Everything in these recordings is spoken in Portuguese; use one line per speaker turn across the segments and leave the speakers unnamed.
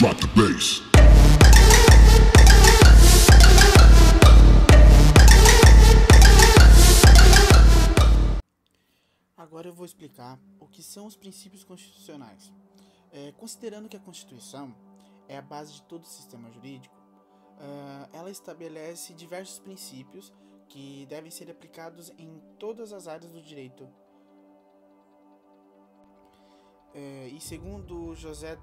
Drop the bass.
Agora eu vou explicar o que são os princípios constitucionais. Considerando que a Constituição é a base de todo o sistema jurídico, ela estabelece diversos princípios que devem ser aplicados em todas as áreas do direito. E segundo José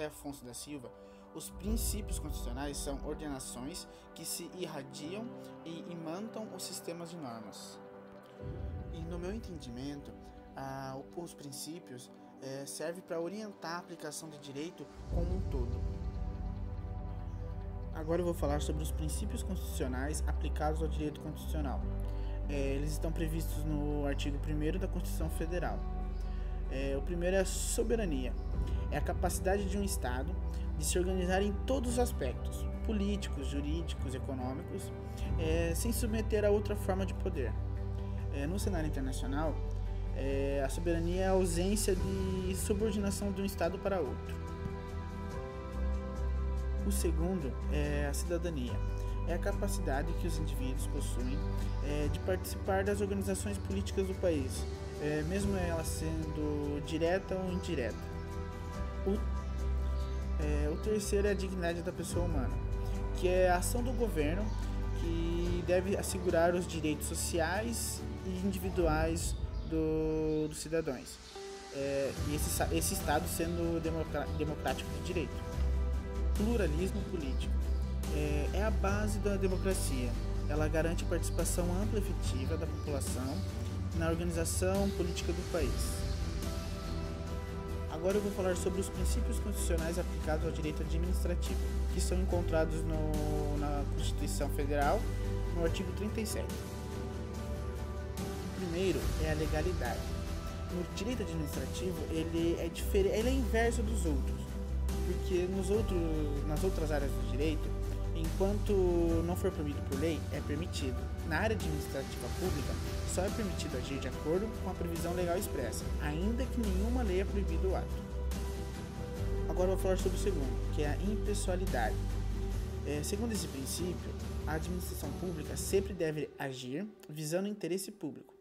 Afonso da Silva, os princípios constitucionais são ordenações que se irradiam e imantam os sistemas de normas. E no meu entendimento, os princípios servem para orientar a aplicação do direito como um todo. Agora eu vou falar sobre os princípios constitucionais aplicados ao direito constitucional. Eles estão previstos no artigo 1º da Constituição Federal. O primeiro é a soberania. É a capacidade de um Estado de se organizar em todos os aspectos, políticos, jurídicos, econômicos, sem submeter a outra forma de poder. No cenário internacional, a soberania é a ausência de subordinação de um Estado para outro. O segundo é a cidadania. É a capacidade que os indivíduos possuem de participar das organizações políticas do país, mesmo ela sendo direta ou indireta. O terceiro é a dignidade da pessoa humana, que é a ação do governo que deve assegurar os direitos sociais e individuais dos cidadãos, e esse Estado sendo democrático de direito. Pluralismo político é a base da democracia. Ela garante a participação ampla e efetiva da população na organização política do país. Agora eu vou falar sobre os princípios constitucionais aplicados ao direito administrativo, que são encontrados na Constituição Federal, no artigo 37. O primeiro é a legalidade. No direito administrativo, ele é inverso dos outros, porque nas outras áreas do direito, enquanto não for proibido por lei, é permitido. Na área administrativa pública, só é permitido agir de acordo com a previsão legal expressa, ainda que nenhuma lei é proibido o ato. Agora eu vou falar sobre o segundo, que é a impessoalidade. Segundo esse princípio, a administração pública sempre deve agir visando o interesse público.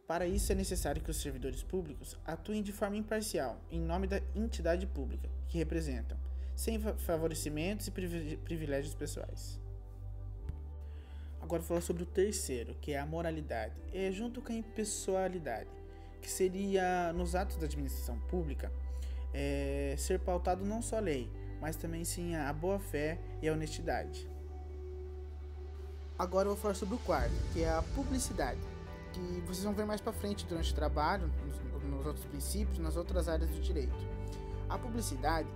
Para isso é necessário que os servidores públicos atuem de forma imparcial, em nome da entidade pública que representam, sem favorecimentos e privilégios pessoais. Agora vou falar sobre o terceiro, que é a moralidade. Junto com a impessoalidade, que seria, nos atos da administração pública, ser pautado não só a lei, mas também sim a boa-fé e a honestidade. Agora eu vou falar sobre o quarto, que é a publicidade, que vocês vão ver mais para frente durante o trabalho, nos outros princípios, nas outras áreas do direito. A publicidade,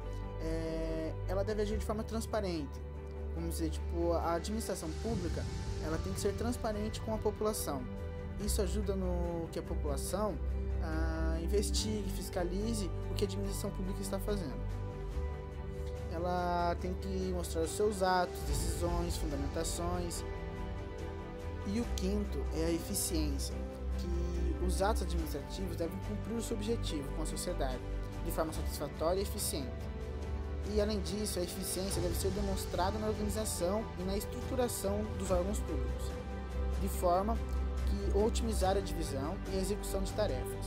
ela deve agir de forma transparente. Vamos dizer, a administração pública, ela tem que ser transparente com a população. Isso ajuda no que a população investigue, fiscalize o que a administração pública está fazendo. Ela tem que mostrar os seus atos, decisões, fundamentações. E o quinto é a eficiência, que os atos administrativos devem cumprir o seu objetivo com a sociedade, de forma satisfatória e eficiente. E, além disso, a eficiência deve ser demonstrada na organização e na estruturação dos órgãos públicos, de forma que otimizar a divisão e a execução de tarefas.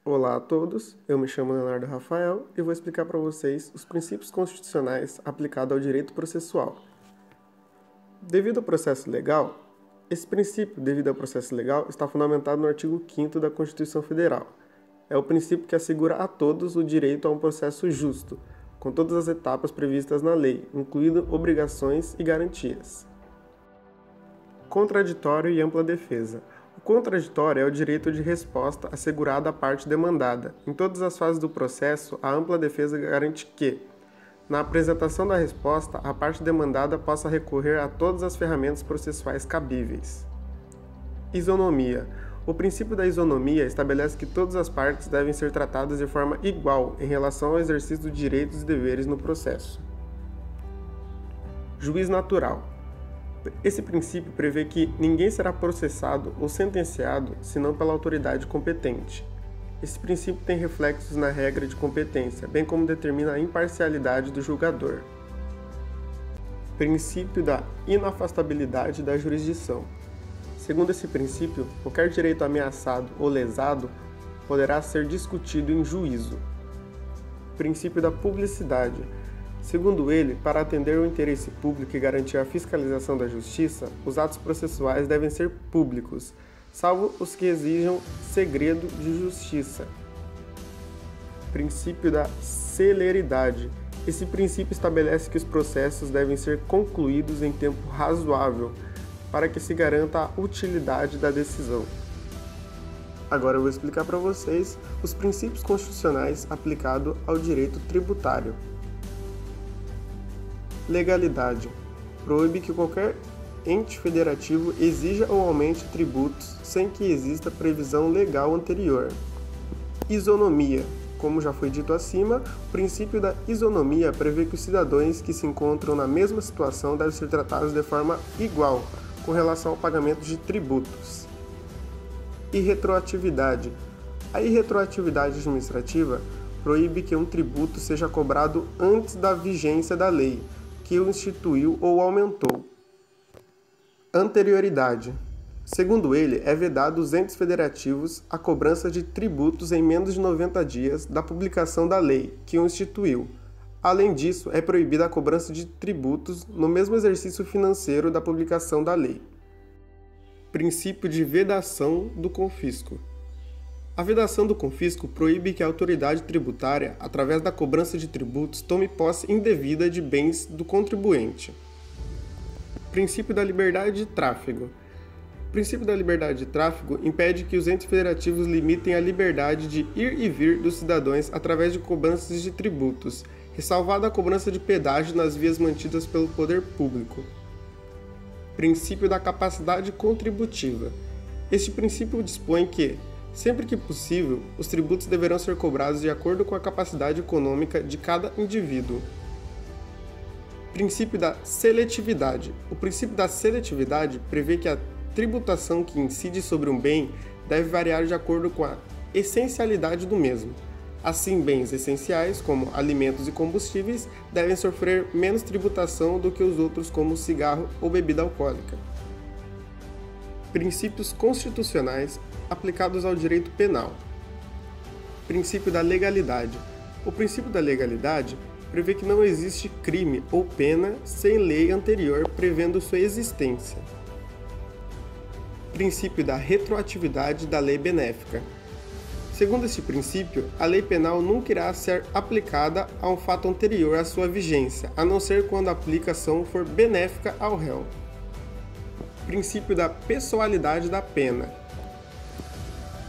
Olá a todos, eu me chamo Leonardo Rafael e vou explicar para vocês os princípios constitucionais aplicados ao direito processual. Devido ao processo legal, esse princípio, devido ao processo legal, está fundamentado no artigo 5º da Constituição Federal. É o princípio que assegura a todos o direito a um processo justo, com todas as etapas previstas na lei, incluindo obrigações e garantias. Contraditório e ampla defesa. O contraditório é o direito de resposta assegurado à parte demandada. Em todas as fases do processo, a ampla defesa garante que, na apresentação da resposta, a parte demandada possa recorrer a todas as ferramentas processuais cabíveis. Isonomia. O princípio da isonomia estabelece que todas as partes devem ser tratadas de forma igual em relação ao exercício de direitos e deveres no processo. Juiz natural. Esse princípio prevê que ninguém será processado ou sentenciado senão pela autoridade competente. Esse princípio tem reflexos na regra de competência, bem como determina a imparcialidade do julgador. Princípio da inafastabilidade da jurisdição. Segundo esse princípio, qualquer direito ameaçado ou lesado poderá ser discutido em juízo. Princípio da publicidade. Segundo ele, para atender ao interesse público e garantir a fiscalização da justiça, os atos processuais devem ser públicos, salvo os que exijam segredo de justiça. Princípio da celeridade. Esse princípio estabelece que os processos devem ser concluídos em tempo razoável, para que se garanta a utilidade da decisão. Agora eu vou explicar para vocês os princípios constitucionais aplicados ao direito tributário. Legalidade. Proíbe que qualquer ente federativo exija ou aumente tributos sem que exista previsão legal anterior. Isonomia. Como já foi dito acima, o princípio da isonomia prevê que os cidadãos que se encontram na mesma situação devem ser tratados de forma igual, com relação ao pagamento de tributos. Irretroatividade. A irretroatividade administrativa proíbe que um tributo seja cobrado antes da vigência da lei, que o instituiu ou aumentou. Anterioridade. Segundo ele, é vedado aos entes federativos a cobrança de tributos em menos de 90 dias da publicação da lei, que o instituiu. Além disso, é proibida a cobrança de tributos no mesmo exercício financeiro da publicação da lei. Princípio de vedação do confisco. A vedação do confisco proíbe que a autoridade tributária, através da cobrança de tributos, tome posse indevida de bens do contribuinte. Princípio da liberdade de tráfego. O princípio da liberdade de tráfego impede que os entes federativos limitem a liberdade de ir e vir dos cidadãos através de cobranças de tributos, ressalvada a cobrança de pedágio nas vias mantidas pelo poder público. Princípio da capacidade contributiva. Este princípio dispõe que, sempre que possível, os tributos deverão ser cobrados de acordo com a capacidade econômica de cada indivíduo. Princípio da seletividade. O princípio da seletividade prevê que a tributação que incide sobre um bem deve variar de acordo com a essencialidade do mesmo. Assim, bens essenciais, como alimentos e combustíveis, devem sofrer menos tributação do que os outros, como cigarro ou bebida alcoólica. Princípios constitucionais aplicados ao direito penal. Princípio da legalidade. O princípio da legalidade prevê que não existe crime ou pena sem lei anterior prevendo sua existência. Princípio da retroatividade da lei benéfica. Segundo este princípio, a lei penal nunca irá ser aplicada a um fato anterior à sua vigência, a não ser quando a aplicação for benéfica ao réu. Princípio da pessoalidade da pena.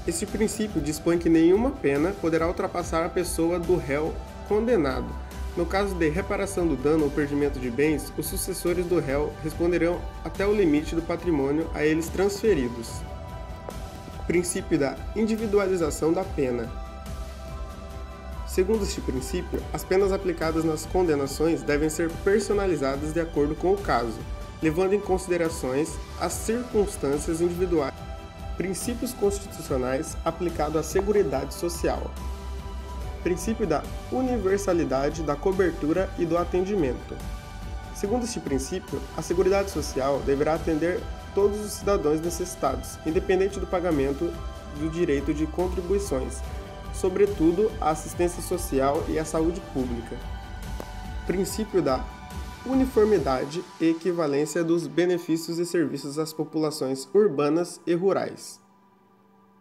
Este princípio dispõe que nenhuma pena poderá ultrapassar a pessoa do réu condenado. No caso de reparação do dano ou perdimento de bens, os sucessores do réu responderão até o limite do patrimônio a eles transferidos. Princípio da individualização da pena. Segundo este princípio, as penas aplicadas nas condenações devem ser personalizadas de acordo com o caso, levando em considerações as circunstâncias individuais. Princípios constitucionais aplicados à Seguridade Social. Princípio da universalidade da cobertura e do atendimento. Segundo este princípio, a Seguridade Social deverá atender todos os cidadãos necessitados, independente do pagamento do direito de contribuições, sobretudo a assistência social e a saúde pública. Princípio da uniformidade e equivalência dos benefícios e serviços às populações urbanas e rurais.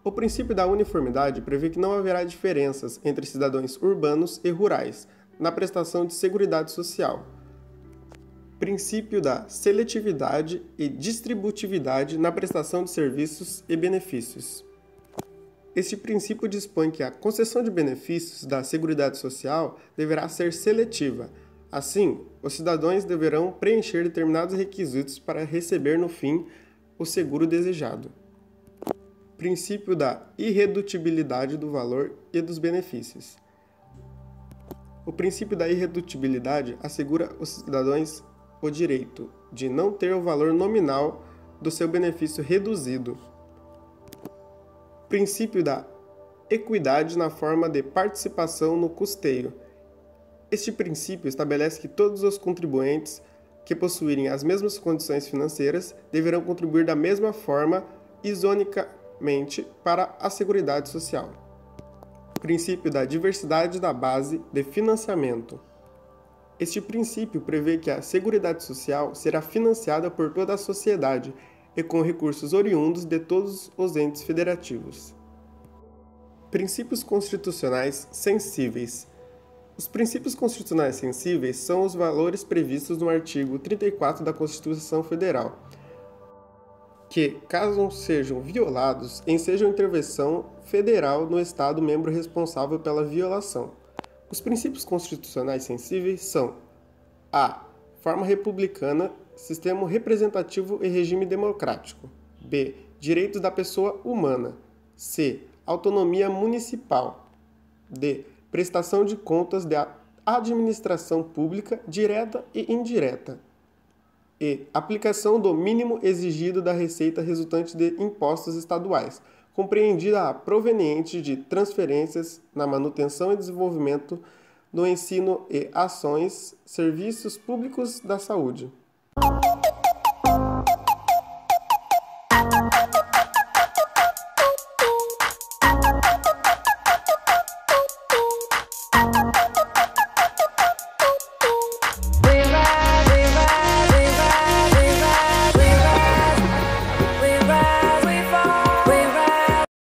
O princípio da uniformidade prevê que não haverá diferenças entre cidadãos urbanos e rurais na prestação de seguridade social. Princípio da seletividade e distributividade na prestação de serviços e benefícios. Este princípio dispõe que a concessão de benefícios da Seguridade Social deverá ser seletiva. Assim, os cidadãos deverão preencher determinados requisitos para receber, no fim, o seguro desejado. Princípio da irredutibilidade do valor e dos benefícios. O princípio da irredutibilidade assegura aos cidadãos o direito de não ter o valor nominal do seu benefício reduzido. Princípio da Equidade na forma de participação no custeio. Este princípio estabelece que todos os contribuintes que possuírem as mesmas condições financeiras deverão contribuir da mesma forma isonicamente para a Seguridade Social. Princípio da diversidade da base de financiamento. Este princípio prevê que a Seguridade Social será financiada por toda a sociedade e com recursos oriundos de todos os entes federativos. Princípios constitucionais sensíveis. Os princípios constitucionais sensíveis são os valores previstos no artigo 34 da Constituição Federal, que, caso sejam violados, ensejam intervenção federal no Estado membro responsável pela violação. Os princípios constitucionais sensíveis são: a. Forma republicana, sistema representativo e regime democrático. b. Direitos da pessoa humana. c. Autonomia municipal. d. Prestação de contas da administração pública direta e indireta. E. Aplicação do mínimo exigido da receita resultante de impostos estaduais, compreendida a proveniente de transferências na manutenção e desenvolvimento do ensino e ações, serviços públicos da saúde.